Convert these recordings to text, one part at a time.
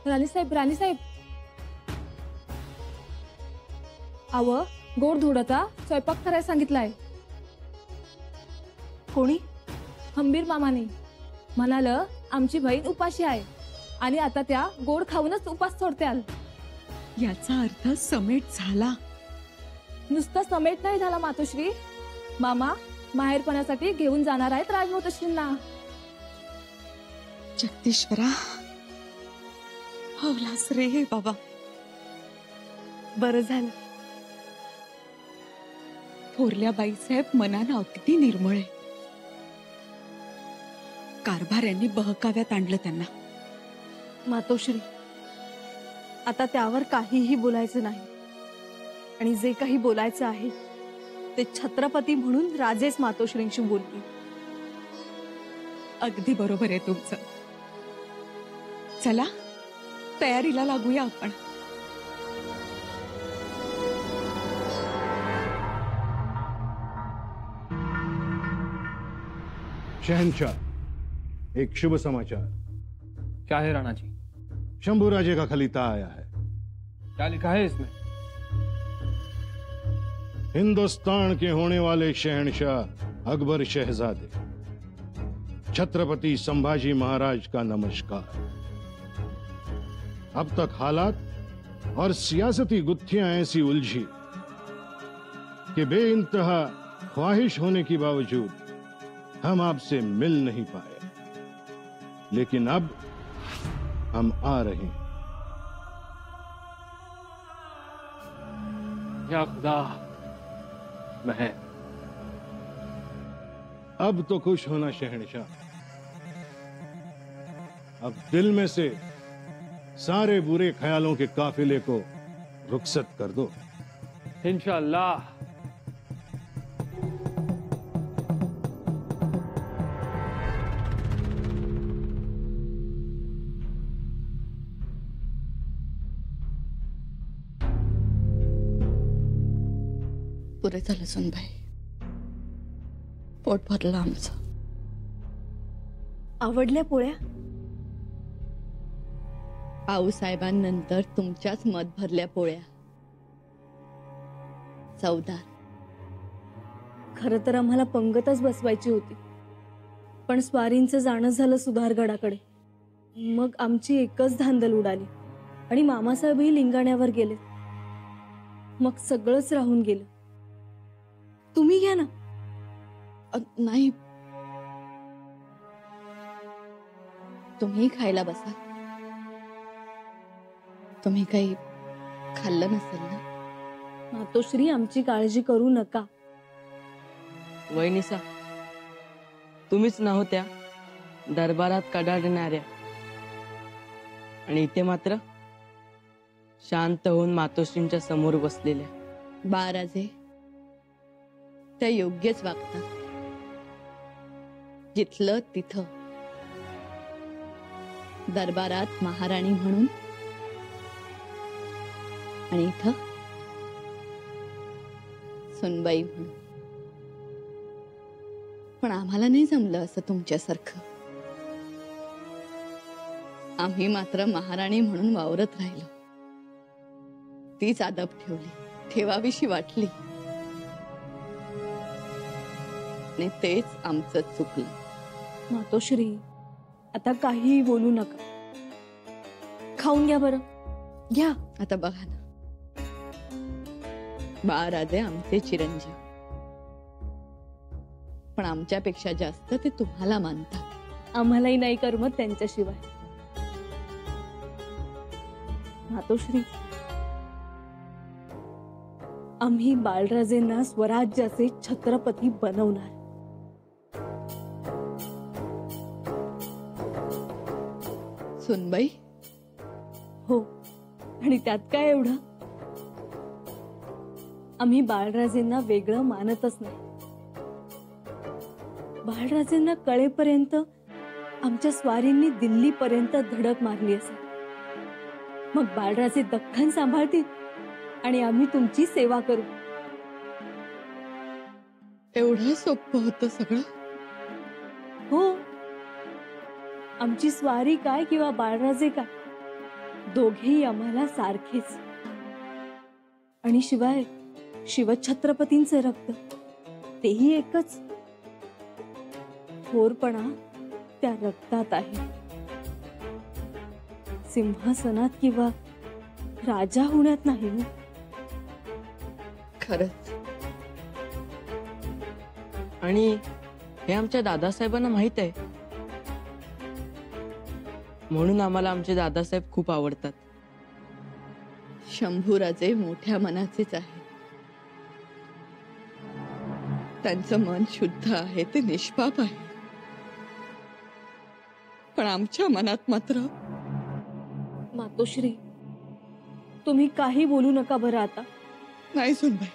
राणीसाहेब आव गोड धोडाचा स्वयंपाक करायला सांगितलाय. कोणी? खंबीर मामाने म्हणाल आमची बहीण उपाशी आहे आणि आता त्या गोड खाऊनच उपास सोडत्याल. याचा अर्थ समेट झाला. नुसतं समेट नाही झाला मातोश्री, मामा माहेरपणासाठी घेऊन जाणार आहेत राजमातोश्रींना. जगदीश्वरा, हवलास रे बाबा. बरं झालं. थोरल्या बाईसाहेब मनानं अगदी निर्मळ आहे. कारभाऱ्यांनी बहकाव्यात आणलं त्यांना. मातोश्री, आता त्यावर काहीही बोलायचं नाही आणि जे काही बोलायचं आहे ते छत्रपती म्हणून राजेच मातोश्रींशी बोलतील. अगदी बरोबर आहे तुमचं. चला तयारीला लागूया आपण. शहंशाह, एक शुभ समाचार. क्या है राणा जी? शंभू राजे का खलीता आया है. क्या लिखा है इसमें? हिंदुस्तान के होने वाले शहंशाह अकबर शहजादे छत्रपति संभाजी महाराज का नमस्कार. अब तक हालात और सियासती गुत्थियां ऐसी उलझी कि बेइंतहा ख्वाहिश होने के बावजूद हम आपसे मिल नहीं पाए, लेकिन अब हम आ रहे हैं. या खुदा, मैं अब तो खुश होना शहंशाह. अब दिल में से सारे बुरे ख्यालों के काफिले को रुखसत कर दो. इंशाअल्लाह. पुरे झालं सुनबाई. पोट भरलं आमचं. आवडल्या पोळ्या? आऊसाहेबांनंतर तुमच्याच मत भरल्या पोळ्या. चवदार. खरं तर आम्हाला पंगतच बसवायची होती, पण स्वारींचं जाणं झालं सुधारगडाकडे. मग आमची एकच धांदल उडाली आणि मामासाहेबही लिंगाण्यावर गेले. मग सगळंच राहून गेलं. तुम्ही घ्या ना. नाही, तुम्ही खायला बसा. तुम्ही काही खाल्लं नसेल ना? मातोश्री, आमची काळजी करू नका. वहिनीसा, तुम्हीच नव्हत्या दरबारात कडाडणाऱ्या आणि इथे मात्र शांत होऊन मातोश्रींच्या समोर बसलेल्या. बाळराजे त्या योग्यच वागतात. जिथलं तिथं दरबारात महाराणी म्हणून आणि इथं सुनबाई म्हणून. पण आम्हाला नाही जमलं असं तुमच्यासारखं. आम्ही मात्र महाराणी म्हणून वावरत राहिलो. तीच आदब ठेवली, ठेवावीशी वाटली, आणि तेच आमचं चुकलं. मातोश्री, आता काहीही बोलू नका. खाऊन घ्या बरं, घ्या. आता बघा ना, बाळराजे आमचे चिरंजीव, पण आमच्यापेक्षा जास्त ते तुम्हाला मानतात. आम्हालाही नाही करमत त्यांच्याशिवाय. मातोश्री, आम्ही बाळराजेंना स्वराज्याचे छत्रपती बनवणार. सुनबाई? हो, आणि त्यात काय एवढं? आम्ही बाळराजेंना वेगळं मानतच नाही. बाळराजेंना कळेपर्यंत आमच्या स्वारींनी दिल्लीपर्यंत धडक मारली असेल. मग बाळराजे दख्खन सांभाळतील आणि आम्ही तुमची सेवा करू. एवढं सोपं होतं सगळं? हो, आमची स्वारी काय किंवा बाळराजे काय, दोघेही आम्हाला सारखेच. आणि शिवाय शिवछत्रपतींचे रक्त तेही एकच. थोरपणा त्या रक्तात आहे. सिंहासनात किंवा राजा होण्यात नाही हो. खरंच आणि हे आमच्या दादासाहेबांना माहित आहे, म्हणून आम्हाला आमचे दादासाहेब खूप आवडतात. शंभूराजे मोठ्या मनाचेच आहे. त्यांचं मन शुद्ध आहे, ते निष्पाप आहे. पण आमच्या मनात मात्र मातोश्री, तुम्ही काही बोलू नका बरं आता. नाही सुनबाई,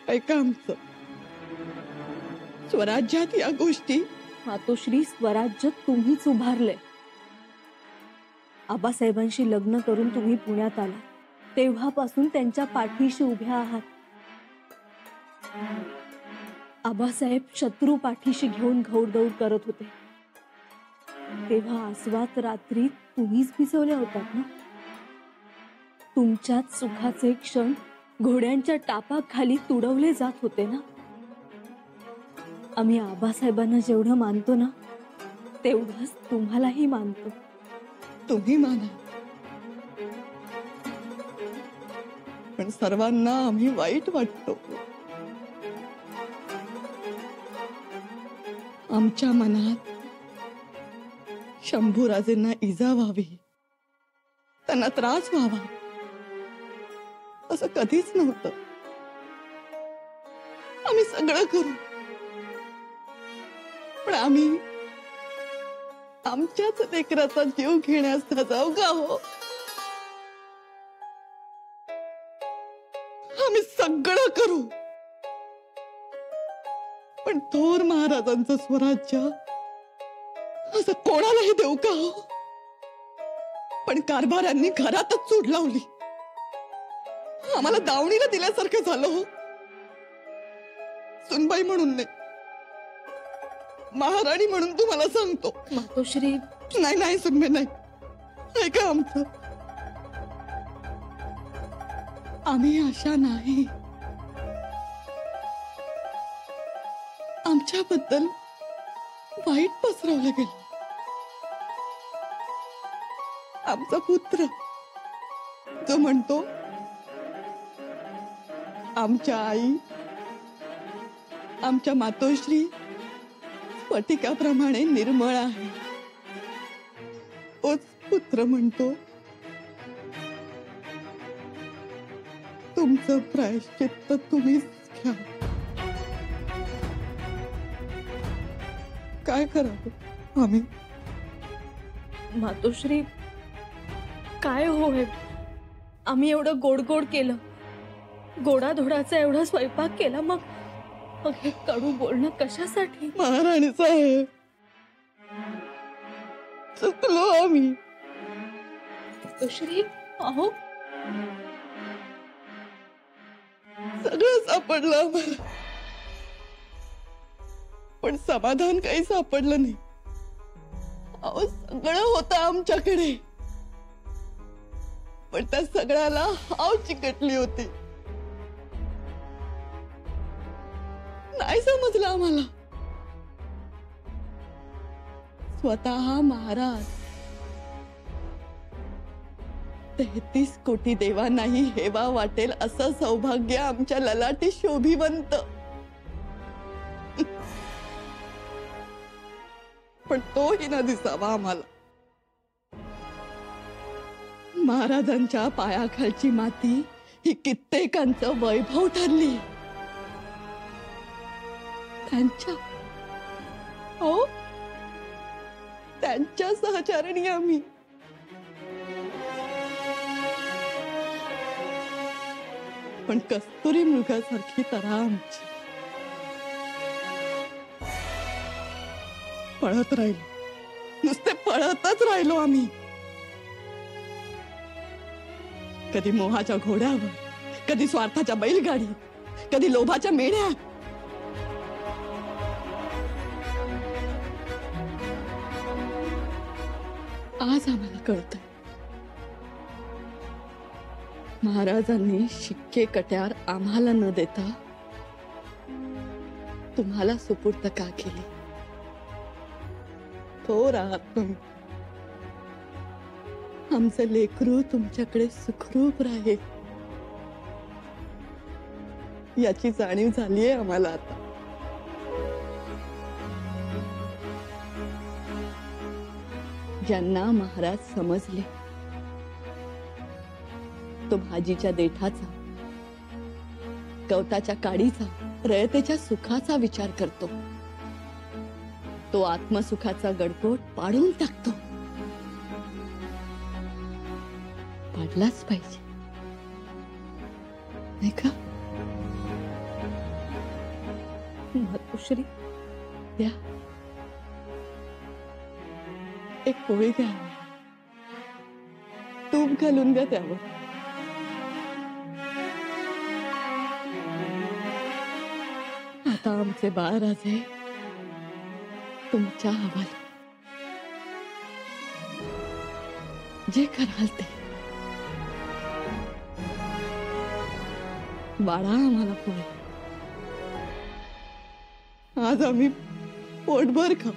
ऐका आमचं. स्वराज्यात या गोष्टी. मातोश्री, स्वराज्य तुम्हीच उभारले. आबासाहेबांशी लग्न करून तुम्ही पुण्यात आला तेव्हापासून त्यांच्या पाठीशी उभ्या आहात. आबासाहेब शत्रू पाठीशी घेऊन घौडदौड करत होते तेव्हा आस्वात रात्री तुम्हीच भिजवल्या होतात ना. तुमच्याच सुखाचे क्षण घोड्यांच्या टापाखाली तुडवले जात होते ना. आम्ही आबासाहेबांना जेवढं मानतो ना तेवढंच तुम्हालाही मानतो. तुम्ही माना, पण सर्वांना आम्ही वाईट वाटतो. आमच्या मनात शंभूराजेंना इजा व्हावी, त्यांना त्रास व्हावा असं कधीच नव्हतं. आम्ही सगळं करू, पण आम्ही आमच्याच लेकराचा जीव घेण्यास जाऊ का हो? आम्ही सगळं करू, पण थोर महाराजांचं स्वराज्य असं कोणालाही देऊ का हो? पण कारभाऱ्यांनी घरातच चूड लावली, आम्हाला दावणीला दिल्यासारखं झालं हो. सुनबाई म्हणून नाही, महाराणी म्हणून तुम्हाला सांगतो. मातोश्री, नाही नाही सुनबाई, नाही. ऐका आमचं. आम्ही अशा नाही. आमच्याबद्दल वाईट पसरवलं गेलं. आमचा पुत्र जो म्हणतो आमच्या आई, आमच्या मातोश्री स्फटिकाप्रमाणे निर्मळ आहे, तोच पुत्र म्हणतो तुमचं प्रायश्चित्त तुम्हीच घ्या. काय करावं आम्ही? मातोश्री, काय हो हे? आम्ही एवढं गोड गोड केलं, गोडाधोडाचा एवढा स्वयंपाक केला, मग हे कडू बोलणं कशासाठी? महाराणी साहेब, चुकलो आम्ही. मातोश्री, अहो सगळं सापडलं आम्हाला, पण समाधान काही सापडलं नाही. अहो, सगळं होतं आमच्याकडे, पण त्या सगळ्याला हाव चिकटली होती. नाही समजलं आम्हाला. स्वतः महाराज 33 कोटी देवांनाही हेवा वाटेल असं सौभाग्य आमच्या ललाटी शोभिवंत, पण तोही न दिसावा आम्हाला. महाराजांच्या पायाखालची माती ही कित्येकांचं वैभव ठरली. त्यांच्या सहचारिणी आम्ही. पण कस्तुरी मृगासारखी तरा आमची. पळत राहिलो, नुसते पळतच राहिलो आम्ही. कधी मोहाच्या घोड्यावर, कधी स्वार्थाच्या बैलगाडी, कधी लोभाच्या मेढ्या. आज आम्हाला कळतंय महाराजांनी शिक्के कट्यार आम्हाला न देता तुम्हाला सुपूर्द का केली? थोर आहात तुम्ही. आमचं लेकरू तुमच्याकडे सुखरूप राहील याची जाणीव झालीये आम्हाला आता. ज्यांना महाराज समजले, तो भाजीच्या देठाचा, गवताच्या काडीचा, रयतेच्या सुखाचा विचार करतो. तो आत्मसुखाचा गडकोट पाडून टाकतो. पाडलाच पाहिजे, नाही का? मातोश्री, द्या एक पोळी द्या, तूप घालून द्या त्यावर. आता आमचे बाळराजे तुमच्या हवाली. जे कराल ते. बाळा आम्हाला पोळी. आज आम्ही पोटभर खाऊ.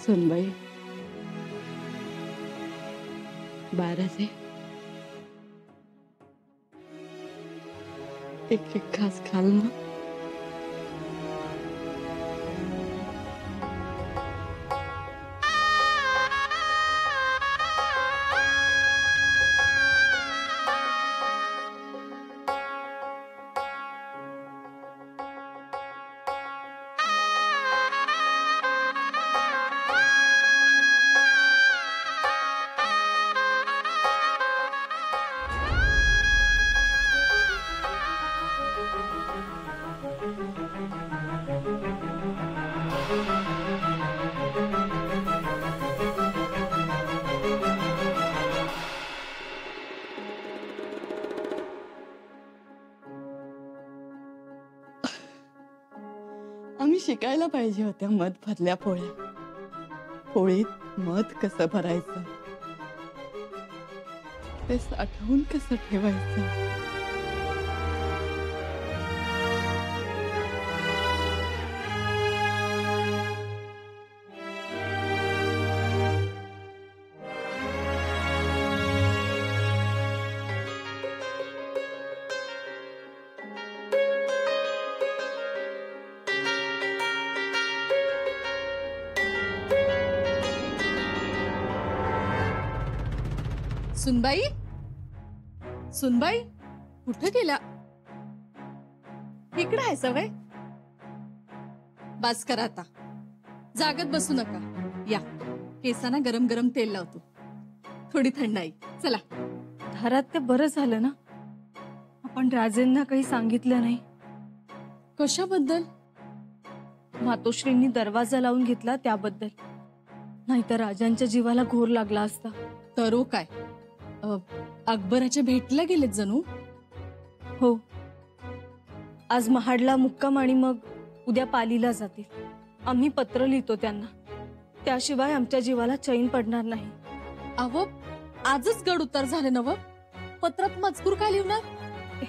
सुनबाई, बाळराजे, एक एक घास खाल ना. आम्ही शिकायला पाहिजे होत्या मध भरल्या पोळ्या. पोळीत मध कसं भरायचं, ते साठवून कसं ठेवायचं. सुनबाई, सुनबाई, कुठे गेला? इकडे आहे सवय. बस करा आता, जागत बसू नका. या, केसांना गरम गरम तेल लावतो. थोडी थंडाई. चला. घरात ते बरं झालं ना, आपण राजेंना काही सांगितलं नाही. कशाबद्दल? मातोश्रींनी दरवाजा लावून घेतला त्याबद्दल. नाहीतर राजांच्या जीवाला घोर लागला असता. तरो काय, अकबराच्या भेटला गेलेत जणू. हो, आज महाडला मुक्काम आणि मग उद्या पालीला जातील. आम्ही पत्र लिहितो त्यांना, त्याशिवाय आमच्या जीवाला चैन पडणार नाही. अव, आजच गड उतार झाले नव. पत्रात मजकूर काय लिहणार?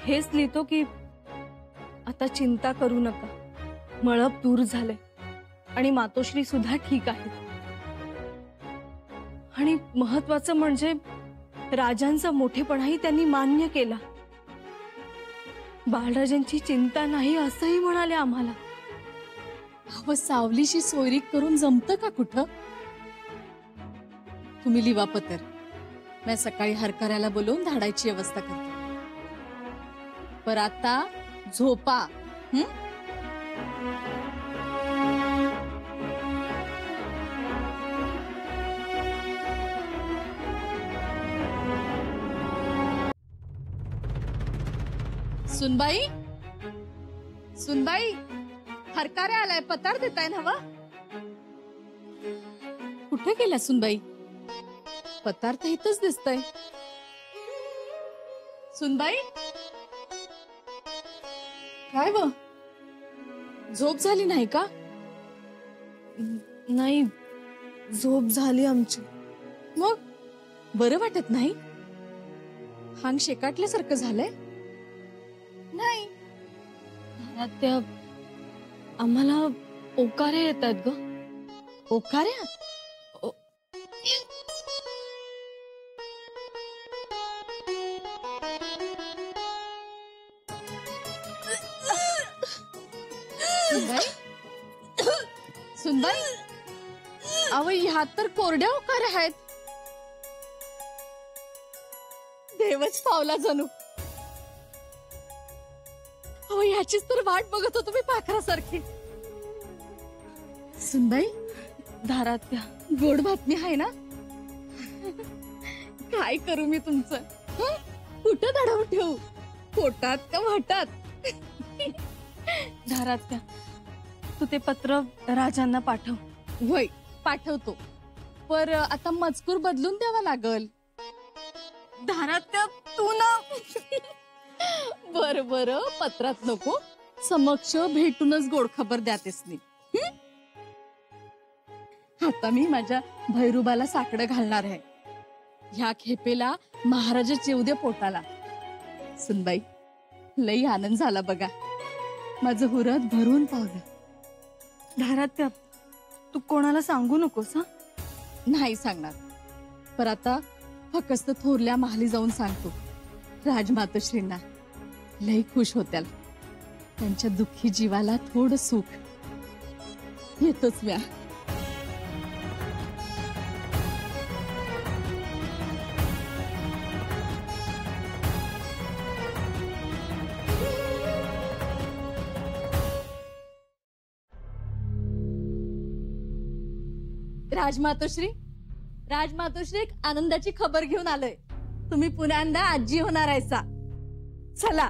हेच लिहितो की आता चिंता करू नका, मळप दूर झाले आणि मातोश्री सुद्धा ठीक आहे. आणि महत्वाचं म्हणजे राजांचा मोठेपणाही त्यांनी मान्य केला. बाळराजांची चिंता नाही असंही म्हणाले आम्हाला. अव, सावलीशी सोयरीक करून जमतं का कुठं? तुम्ही लिवा पत्र. मी सकाळी हरकऱ्याला बोलवून धाडायची व्यवस्था करते. पर आता झोपा. सुनबाई, सुनबाई, हरकारे आलाय. पतार देताय ना? कुठे गेल्या सुनबाई? पतार तर इथंच दिसतय. सुनबाई, काय व झोप झाली नाही का? नाही, झोप झाली आमची. मग बरं वाटत नाही? हांग शेकाटल्यासारखं झालंय? नाही. आत्या, आम्हाला ओकारे येतात ग. ओकाऱ्या? सुनबाई, अव ह्यात तर कोरड्या ओकाऱ्या आहेत. देवच पावला जणू. अहो ह्याचीच तर वाट बघत होतो मी पाखरासारखी. सुनबाई, धारात्या, गोड बातमी आहे ना? काय करू मी तुमचं? हं? कुठं दडवून ठेवू? पोटात का वाटात? धारात्या, तू ते पत्र राजांना पाठव. होय, पाठवतो. पर आता मजकूर बदलून द्यावा लागल. धारात्या, तू ना. बर बर, पत्रात नको, समक्ष भेटूनच गोड खबर द्यातेस मी. आता मी माझ्या भैरूबाला साकडं घालणार आहे. ह्या खेपेला महाराजाचे उद्या पोटाला. सुनबाई, लई आनंद झाला बघा. माझं हुरत भरून पावलं. धारात्या, तू कोणाला सांगू नकोस हा. नाही सांगणार. पर आता फक्त थोरल्या महाली जाऊन सांगतो. राजमातोश्रींना लई खुश होत्याल. त्यांच्या दुःखी जीवाला थोडं सुख. येतोच म्या. राजमातोश्री, राजमातोश्री, एक आनंदाची खबर घेऊन आलोय. तुम्ही पुण्यांदा आजी होणार आहेसा. चला.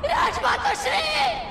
राजमातोश्री!